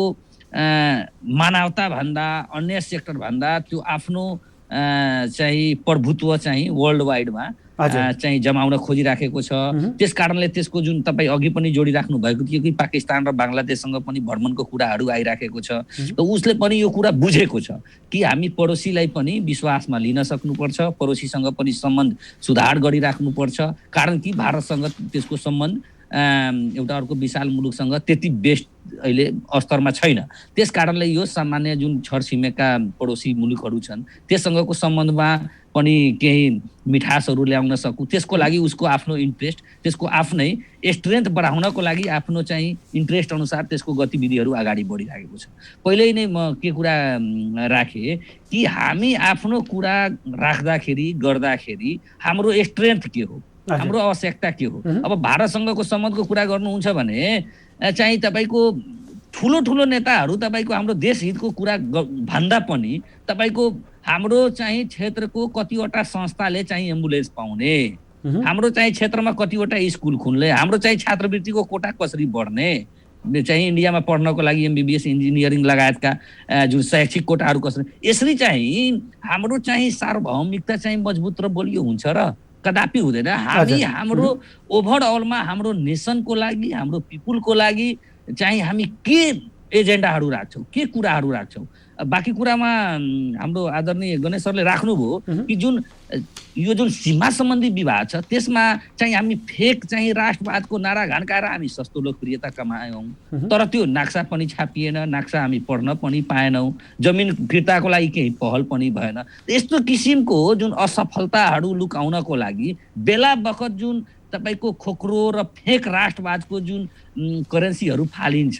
[SPEAKER 2] मानवता भन्दा, अन्य सेक्टर भन्दा त्यो आफ्नो चाहिँ प्रभुत्व चाहिँ वर्ल्ड वाइडमा चाहिँ जमाउन खोजिराखेको छ। त्यस कारणले त्यसको जुन तपाईँ अघि पनि जोडिराख्नु भएको थियो कि पाकिस्तान र बङ्गलादेशसँग पनि भ्रमणको कुराहरू आइराखेको छ, त उसले पनि यो कुरा बुझेको छ कि हामी पडोसीलाई पनि विश्वासमा लिन सक्नुपर्छ, पडोसीसँग पनि सम्बन्ध सुधार गरिराख्नुपर्छ। कारण कि भारतसँग त्यसको सम्बन्ध एउटा अर्को विशाल मुलुकसँग त्यति बेस्ट अहिले स्तरमा छैन। त्यस कारणले यो सामान्य जुन छरछिमेकका पडोसी मुलुकहरू छन् त्यससँगको सम्बन्धमा पनि केही मिठासहरू ल्याउन सकू, त्यसको लागि उसको आफ्नो इन्ट्रेस्ट, त्यसको आफ्नै स्ट्रेन्थ बढाउनको लागि आफ्नो चाहिँ इन्ट्रेस्ट अनुसार त्यसको गतिविधिहरू अगाडि बढिरहेको छ। पहिल्यै नै म के कुरा राखेँ कि हामी आफ्नो कुरा राख्दाखेरि गर्दाखेरि हाम्रो स्ट्रेन्थ के हो, हाम्रो आवश्यकता के हो। अब भारतसँगको सम्बन्धको कुरा गर्नुहुन्छ भने चाहिँ तपाईँको ठुलो ठुलो नेताहरू तपाईँको हाम्रो देश हितको कुरा भन्दा पनि तपाईँको हाम्रो चाहिँ क्षेत्रको कतिवटा संस्थाले चाहिँ एम्बुलेन्स पाउने, हाम्रो चाहिँ क्षेत्रमा कतिवटा स्कुल खुल्ने, हाम्रो चाहिँ छात्रवृत्तिको कोटा कसरी बढ्ने, चाहिँ इन्डियामा पढ्नको लागि एमबीबीएस इन्जिनियरिङ लगायतका जुन शैक्षिक कोटाहरू कसरी, यसरी चाहिँ हाम्रो चाहिँ सार्वभौमिकता चाहिँ मजबुत र बलियो हुन्छ र कदापि हुँदैन। हामी हाम्रो ओभरअलमा हाम्रो नेसनको लागि, हाम्रो पिपुलको लागि चाहिँ हामी के एजेन्डाहरू राख्छौँ, के कुराहरू राख्छौँ। बाँकी कुरामा हाम्रो आदरणीय गणेश सरले राख्नुभयो कि यो जुन सीमा सम्बन्धी विवाद छ त्यसमा चाहिँ हामी फेक चाहिँ राष्ट्रवादको नारा घन्काएर हामी सस्तो लोकप्रियता कमायौँ, तर त्यो नक्सा पनि छापिएन, नक्सा हामी पढ्न पनि पाएनौँ, जमिन फिर्ताको लागि केही पहल पनि भएन। यस्तो किसिमको जुन असफलताहरू लुकाउनको लागि बेला बखत जुन तपाईँको खोक्रो र फेक राष्ट्रवादको जुन करेन्सीहरू फालिन्छ,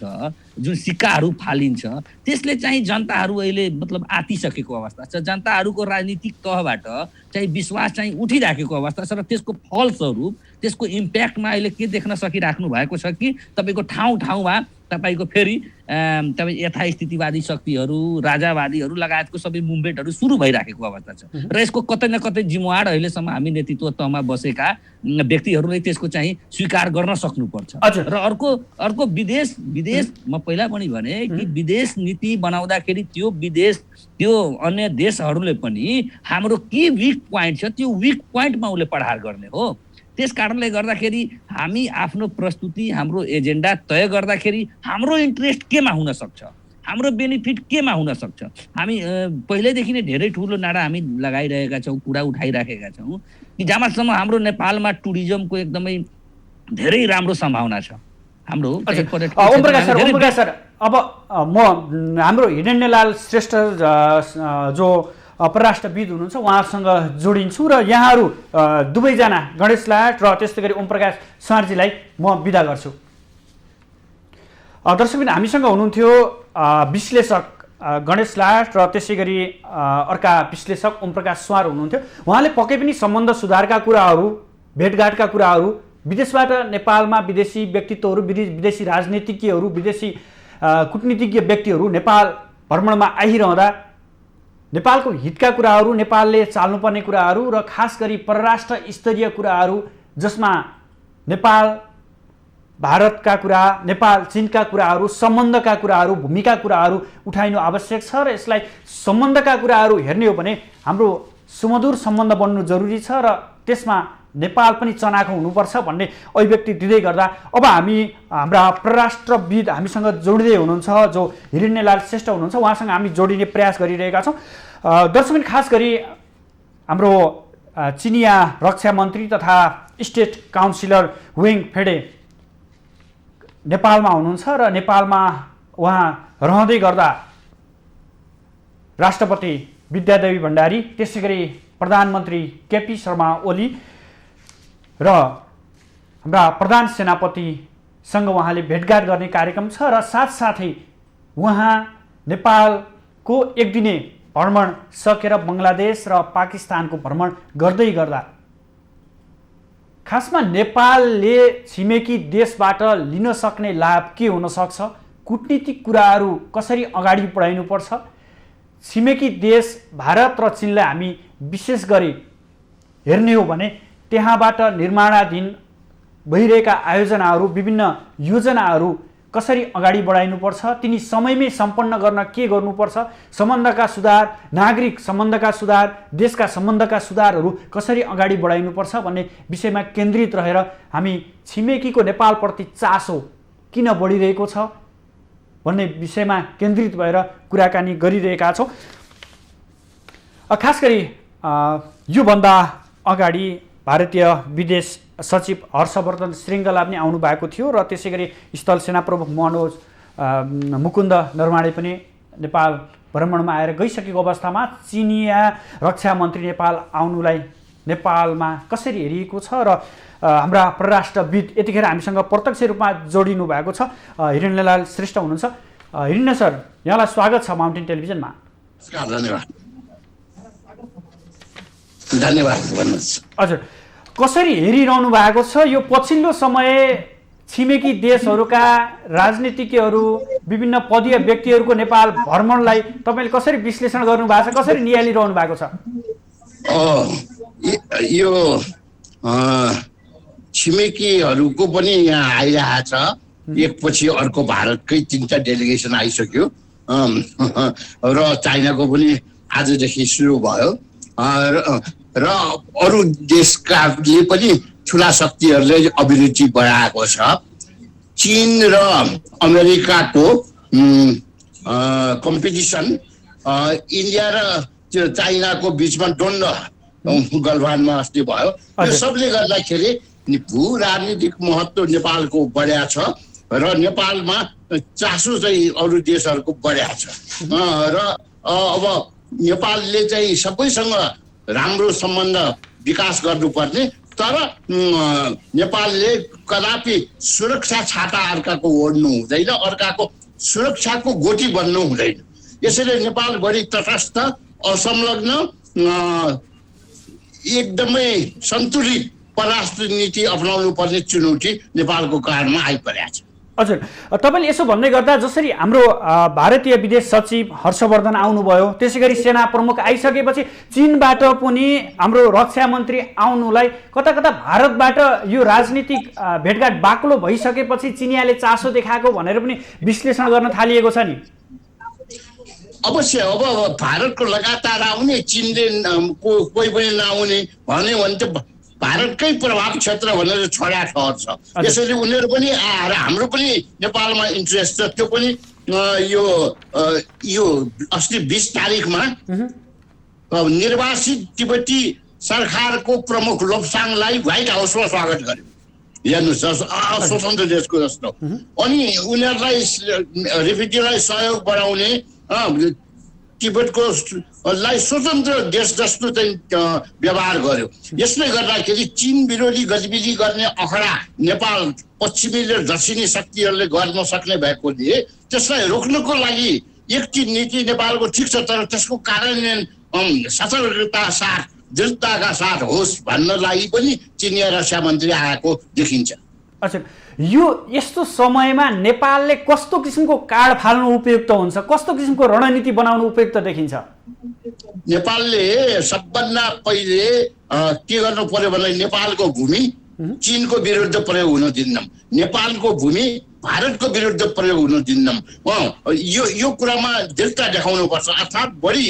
[SPEAKER 2] जुन सिक्काहरू फालिन्छ, त्यसले चाहिँ जनताहरू अहिले मतलब आतिसकेको अवस्था छ। जनताहरूको राजनीतिक तहबाट चाहिँ विश्वास चाहिँ उठिराखेको अवस्था छ र त्यसको फलस्वरूप त्यसको इम्प्याक्टमा अहिले के देख्न सकिराख्नु भएको छ कि तपाईँको ठाउँ ठाउँमा तपाईँको फेरि तपाईँ यथास्थितिवादी शक्तिहरू, राजावादीहरू लगायतको सबै मुभमेन्टहरू सुरु भइराखेको अवस्था छ र यसको कतै न कतै जिम्मेवार अहिलेसम्म हामी नेतृत्व तहमा बसेका व्यक्तिहरूले त्यसको चाहिँ स्वीकार गर्न सक्नुपर्छ। र अर्को विदेश म पहिला पनि भने कि विदेश नीति बनाउँदाखेरि त्यो अन्य देशहरूले पनि हाम्रो के विक पोइन्ट छ त्यो विक पोइन्टमा उसले प्रहार गर्ने हो। त्यस कारणले गर्दाखेरि हामी आफ्नो प्रस्तुति, हाम्रो एजेन्डा तय गर्दाखेरि हाम्रो इन्ट्रेस्ट केमा हुन सक्छ, हाम्रो बेनिफिट केमा हुन सक्छ। हामी पहिल्यैदेखि नै धेरै ठुलो नारा हामी लगाइरहेका छौँ, कुरा उठाइराखेका छौँ कि जहाँसम्म हाम्रो नेपालमा टुरिज्मको एकदमै धेरै राम्रो सम्भावना छ। हाम्रो
[SPEAKER 1] ओम प्रकाश सर, अब म हाम्रो हिरण्यलाल श्रेष्ठ जो परराष्ट्रविद हुनुहुन्छ उहाँसँग जोडिन्छु र यहाँहरू दुवैजना गणेश लाट र त्यस्तै गरी ओम प्रकाश सार्जीलाई म बिदा गर्छु। दर्शकबिन हामीसँग हुनुहुन्थ्यो विश्लेषक गणेश लाट र त्यसै गरी अर्का विश्लेषक ओम प्रकाश स्वार हुनुहुन्थ्यो। उहाँले पक्कै पनि सम्बन्ध सुधारका कुराहरू, भेटघाटका कुराहरू, विदेशबाट नेपालमा विदेशी व्यक्तित्वहरू, विदेशी राजनीतिज्ञहरू, विदेशी कूटनीतिज्ञ व्यक्तिहरू नेपाल भ्रमणमा आइरहँदा नेपालको हितका कुराहरू, नेपालले चाल्नुपर्ने कुराहरू र खास गरी परराष्ट्र स्तरीय कुराहरू जसमा नेपाल भारतका कुरा, नेपाल चीनका कुराहरू, सम्बन्धका कुराहरू, भूमिका कुराहरू उठाइनु आवश्यक छ र यसलाई सम्बन्धका कुराहरू हेर्ने हो भने हाम्रो सुमधुर सम्बन्ध बन्नु जरुरी छ र त्यसमा नेपाल पनि चनाखो हुनुपर्छ भन्ने अभिव्यक्ति दिँदै गर्दा अब हामी हाम्रा परराष्ट्रविद हामीसँग जोडिँदै हुनुहुन्छ, जो हिरण्यलाल श्रेष्ठ हुनुहुन्छ, उहाँसँग हामी जोडिने प्रयास गरिरहेका छौँ। दर्शकबिन, खास गरी हाम्रो चिनिया रक्षा मन्त्री तथा स्टेट काउन्सिलर वेङ फेडे नेपालमा हुनुहुन्छ र नेपालमा उहाँ रहँदै गर्दा राष्ट्रपति विद्यादेवी भण्डारी, त्यसै गरी प्रधानमन्त्री केपी शर्मा ओली र हाम्रा प्रधान सेनापतिसँग उहाँले भेटघाट गर्ने कार्यक्रम छ र साथसाथै उहाँ नेपालको एक दिने भ्रमण सकेर बङ्गलादेश र पाकिस्तानको भ्रमण गर्दै गर्दा खासमा नेपालले छिमेकी देशबाट लिन सक्ने लाभ के हुन सक्छ, कूटनीतिक कुराहरू कसरी अगाडि बढाइनुपर्छ, छिमेकी देश भारत र चीनलाई हामी विशेष गरी हेर्ने हो भने त्यहाँबाट निर्माणाधीन भइरहेका आयोजनाहरू, विभिन्न योजनाहरू कसरी अगाडि बढाइनुपर्छ, तिनी समयमै सम्पन्न गर्न के गर्नुपर्छ, सम्बन्धका सुधार, नागरिक सम्बन्धका सुधार, देशका सम्बन्धका सुधारहरू कसरी अगाडि बढाइनुपर्छ भन्ने विषयमा केन्द्रित रहेर हामी छिमेकीको नेपालप्रति चासो किन बढिरहेको छ भन्ने विषयमा केन्द्रित भएर कुराकानी गरिरहेका छौँ। खास गरी योभन्दा अगाडि भारतीय विदेश सचिव हर्षवर्धन श्रृङ्गला पनि आउनु भएको थियो र त्यसै गरी स्थल सेना प्रमुख मनोज मुकुन्द नरवाणे पनि नेपाल भ्रमणमा आएर गइसकेको अवस्थामा चिनिया रक्षा मन्त्री नेपाल आउनुलाई नेपालमा कसरी हेरिएको छ र हाम्रा परराष्ट्रविद यतिखेर हामीसँग प्रत्यक्ष रूपमा जोडिनु भएको छ। हिरण्यलाल श्रेष्ठ हुनुहुन्छ। हिरण्य सर, यहाँलाई स्वागत छ माउन्टेन टेलिभिजनमा।
[SPEAKER 4] धन्यवाद भन्नुहोस्।
[SPEAKER 1] हजुर, कसरी हेरिरहनु भएको छ यो पछिल्लो समय छिमेकी देशहरूका राजनीतिज्ञहरू, विभिन्न पदीय व्यक्तिहरूको नेपाल भ्रमणलाई तपाईँले कसरी विश्लेषण गर्नु भएको छ, कसरी निहालिरहनु भएको छ?
[SPEAKER 4] यो छिमेकीहरूको पनि यहाँ आइरहेको छ, एकपछि अर्को भारतकै 3टा डेलिगेसन आइसक्यो र चाइनाको पनि आजदेखि सुरु भयो र अरू देशकाले पनि ठुला शक्तिहरूले अभिरुचि बढाएको छ। चीन र अमेरिकाको कम्पिटिसन इन्डिया र चाइनाको बिचमा द्वन्द गलवानमा अस्ति भयो। यो सबले गर्दाखेरि भू राजनीतिक महत्त्व नेपालको बढ्या छ र नेपालमा चासो चाहिँ अरू देशहरूको बढ्या छ र अब नेपालले चाहिँ सबैसँग राम्रो सम्बन्ध विकास गर्नुपर्ने, तर नेपालले कदापि सुरक्षा छाता अर्काको ओढ्नु हुँदैन, अर्काको सुरक्षाको गोटी बन्नु हुँदैन। यसैले नेपाल बढी तटस्थ, असंलग्न, एकदमै सन्तुलित परराष्ट्र नीति अपनाउनु पर्ने चुनौती नेपालको कारणमा आइपरेको छ।
[SPEAKER 1] हजुर, तपाईँले यसो भन्दै गर्दा जसरी हाम्रो भारतीय विदेश सचिव हर्षवर्धन आउनुभयो, त्यसै गरी सेना प्रमुख आइसकेपछि चीनबाट पनि हाम्रो रक्षा मन्त्री आउनुलाई कता कता भारतबाट यो राजनीतिक भेटघाट बाक्लो भइसकेपछि चिनियाले चासो देखाएको भनेर पनि विश्लेषण गर्न थालिएको छ नि।
[SPEAKER 4] अवश्य अब भारतको लगातार आउने, चिनले कोही पनि नआउने भन्यो भने त भारतकै प्रभाव क्षेत्र भनेर छोडा ठहर छ। यसैले उनीहरू पनि आएर हाम्रो पनि नेपालमा इन्ट्रेस्ट छ। त्यो पनि यो अस्ति 20 तारिखमा निर्वासित तिब्बती सरकारको प्रमुख लोप्साङलाई व्हाइट हाउसमा स्वागत गर्यो। हेर्नुहोस्, स्वतन्त्र देशको जस्तो। अनि उनीहरूलाई रिफ्युजीलाई सहयोग बढाउने, तिब्बतको लाई स्वतन्त्र देश जस्तो चाहिँ व्यवहार गर्यो। यसले गर्दाखेरि चीन विरोधी गतिविधि गर्ने अखडा नेपाल पश्चिमी र दक्षिणी शक्तिहरूले गर्न सक्ने भएकोले त्यसलाई रोक्नको लागि एक नीति नेपालको ठिक छ, तर त्यसको कार्यान्वयन सतर्कता साथ, दृढताका साथ होस् भन्नलाई पनि चिनिया रक्षा मन्त्री आएको देखिन्छ।
[SPEAKER 1] अच्छा, यो यस्तो समयमा नेपालले कस्तो किसिमको कार्ड फाल्नु उपयुक्त हुन्छ, कस्तो किसिमको रणनीति बनाउनु उपयुक्त देखिन्छ?
[SPEAKER 4] नेपालले सबभन्दा पहिले के गर्नु पर्यो भने नेपालको भूमि चीनको विरुद्ध प्रयोग हुन दिन्नौँ, नेपालको भूमि भारतको विरुद्ध प्रयोग हुन दिन्नौँ। यो कुरामा दृढता देखाउनुपर्छ, अर्थात् बढी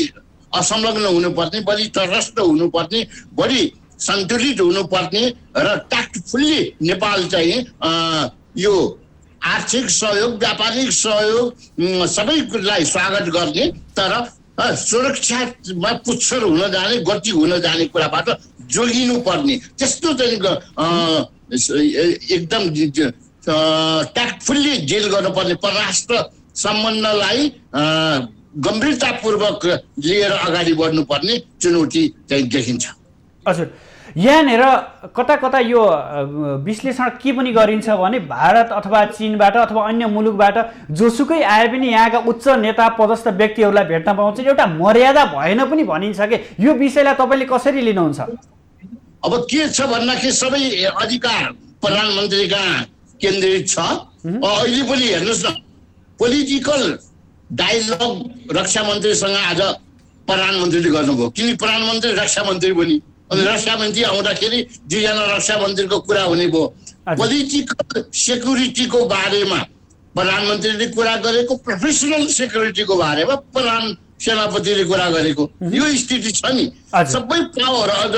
[SPEAKER 4] असंलग्न हुनुपर्ने, बढी तटस्थ हुनुपर्ने, बढी सन्तुलित हुनुपर्ने र ट्याक्टफुल्ली नेपाल चाहिँ यो आर्थिक सहयोग, व्यापारिक सहयोग सबैलाई स्वागत गर्ने, तर सुरक्षामा पुच्छर हुन जाने, गति हुन जाने कुराबाट जोगिनु पर्ने, त्यस्तो चाहिँ एकदम ट्याक्टफुल्ली डिल गर्नुपर्ने परराष्ट्र सम्बन्धलाई गम्भीरतापूर्वक लिएर अगाडि बढ्नुपर्ने चुनौती चाहिँ देखिन्छ।
[SPEAKER 1] हजुर, यहाँनिर कता कता यो विश्लेषण के पनि गरिन्छ भने भारत अथवा चीनबाट अथवा अन्य मुलुकबाट जोसुकै आए पनि यहाँका उच्च नेता पदस्थ व्यक्तिहरूलाई भेट्न पाउँछ, एउटा मर्यादा भएन पनि भनिन्छ कि यो विषयलाई तपाईँले कसरी लिनुहुन्छ?
[SPEAKER 4] अब के छ भन्दाखेरि सबै अधिकार प्रधानमन्त्रीका केन्द्रित छ। अहिले पनि हेर्नुहोस् न, पोलिटिकल डायलग रक्षा मन्त्रीसँग आज प्रधानमन्त्रीले गर्नुभयो, किन प्रधानमन्त्री रक्षा मन्त्री पनि, अनि रक्षा मन्त्री आउँदाखेरि दुईजना रक्षा मन्त्रीको कुरा हुने भयो। पोलिटिकल सेक्युरिटीको बारेमा प्रधानमन्त्रीले कुरा गरेको, प्रोफेसनल सेक्युरिटीको बारेमा प्रधान सेनापतिले कुरा गरेको, यो स्थिति छ नि। सबै पावर अझ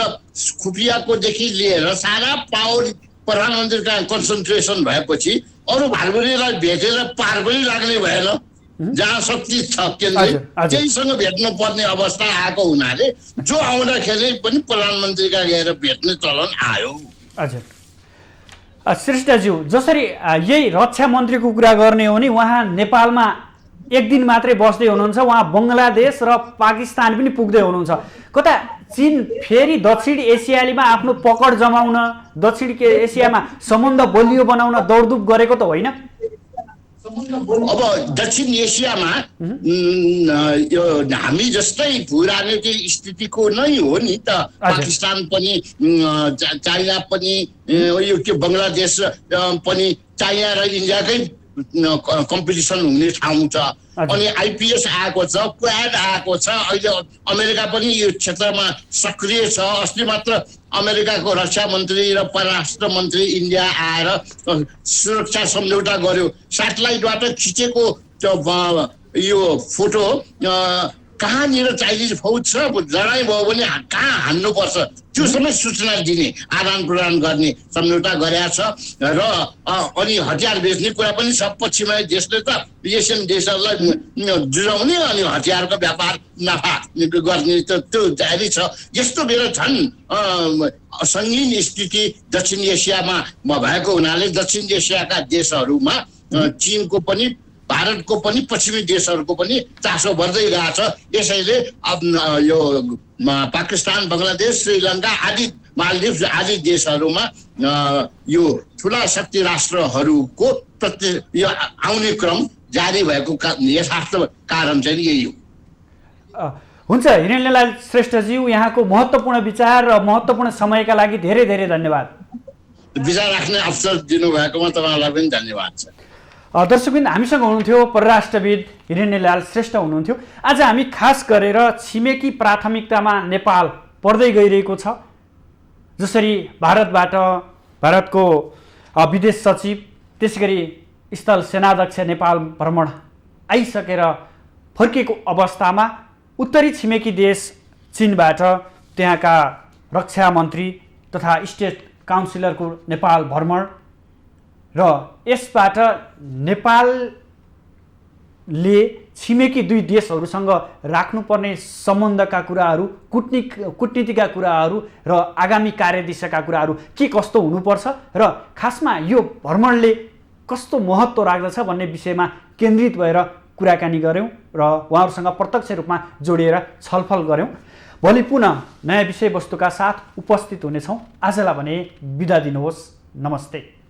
[SPEAKER 4] खुफियाकोदेखि लिएर सारा पावर प्रधानमन्त्रीका कन्सन्ट्रेसन भएपछि अरू भाइबहिनीलाई भेटेर पार पनि लाग्ने भएन। जहाँ शक्ति छ केन्द्र त्यहीसँग भेट्नु पर्ने अवस्था आएको हुनाले जो आउँदाखेरि पनि प्रधानमन्त्रीका गएर भेट्ने चलन आयो।
[SPEAKER 1] हजुर श्रेष्ठज्यू, जसरी यही रक्षा मन्त्रीको कुरा गर्ने हो भने उहाँ नेपालमा एक दिन मात्रै बस्दै हुनुहुन्छ, उहाँ बङ्गलादेश र पाकिस्तान पनि पुग्दै हुनुहुन्छ। कता चीन फेरि दक्षिण एसियालीमा आफ्नो पकड जमाउन, दक्षिण एसियामा सम्बन्ध बलियो बनाउन दौडधुप गरेको त होइन?
[SPEAKER 4] अब दक्षिण एसियामा यो हामी जस्तै भूराजनीतिक स्थितिको नै हो नि त। पाकिस्तान पनि, चाइना पनि, यो के बङ्गलादेश पनि चाइना र इन्डियाकै कम्पिटिसन हुने ठाउँ छ। अनि आइपिएस आएको छ, क्वाड आएको छ, अहिले अमेरिका पनि यो क्षेत्रमा सक्रिय छ। अस्ति मात्र अमेरिकाको रक्षा मन्त्री र परराष्ट्र मन्त्री इन्डिया आएर सुरक्षा सम्झौता गर्यो। सेटेलाइटबाट खिचेको यो फोटो कहाँनिर चाइनिज फौज छ, लडाइँ भयो भने कहाँ हान्नुपर्छ त्यो सबै सूचना दिने, आदान प्रदान गर्ने सम्झौता गरेका छ। र अनि हतियार बेच्ने कुरा पनि सब पश्चिमाली देशले त एसियन देशहरूलाई जुझाउने अनि हतियारको व्यापार नाफा गर्ने त त्यो जारी छ। यस्तो बेला छन् सङ्गीन स्थिति दक्षिण एसियामा भएको हुनाले दक्षिण एसियाका देशहरूमा चीनको पनि, भारतको पनि, पश्चिमी देशहरूको पनि चासो बढ्दै गएको छ। यसैले यो पाकिस्तान, बङ्गलादेश, श्रीलङ्का आदि, मालदिभ्स आदि देशहरूमा यो ठुला शक्ति राष्ट्रहरूको यो आउने क्रम जारी भएको यथार्थ कारण चाहिँ यही हो।
[SPEAKER 1] हुन्छ, हिरेनलाल श्रेष्ठज्यू, यहाँको महत्त्वपूर्ण विचार र महत्त्वपूर्ण समयका लागि धेरै धेरै धन्यवाद।
[SPEAKER 4] विचार राख्ने अवसर दिनुभएकोमा तपाईँलाई पनि धन्यवाद छ।
[SPEAKER 1] दर्शकबिन, हामीसँग हुनुहुन्थ्यो परराष्ट्रविद हिरेनलाल श्रेष्ठ हुनुहुन्थ्यो। आज हामी खास गरेर छिमेकी प्राथमिकतामा नेपाल पर्दै गइरहेको छ। जसरी भारतको विदेश सचिव, त्यसै स्थल सेनाध्यक्ष नेपाल भ्रमण आइसकेर फर्किएको अवस्थामा उत्तरी छिमेकी देश चीनबाट त्यहाँका रक्षा मन्त्री तथा स्टेट काउन्सिलरको नेपाल भ्रमण र यसबाट नेपालले छिमेकी दुई देशहरूसँग राख्नुपर्ने सम्बन्धका कुराहरू, कूटनीतिका कुराहरू र आगामी कार्यदिशाका कुराहरू के कस्तो हुनुपर्छ र खासमा यो भ्रमणले कस्तो महत्त्व राख्दछ भन्ने विषयमा केन्द्रित भएर कुराकानी गऱ्यौँ र उहाँहरूसँग प्रत्यक्ष रूपमा जोडिएर छलफल गऱ्यौँ। भोलि पुनः नयाँ विषयवस्तुका साथ उपस्थित हुनेछौँ। आजलाई भने बिदा दिनुहोस्। नमस्ते।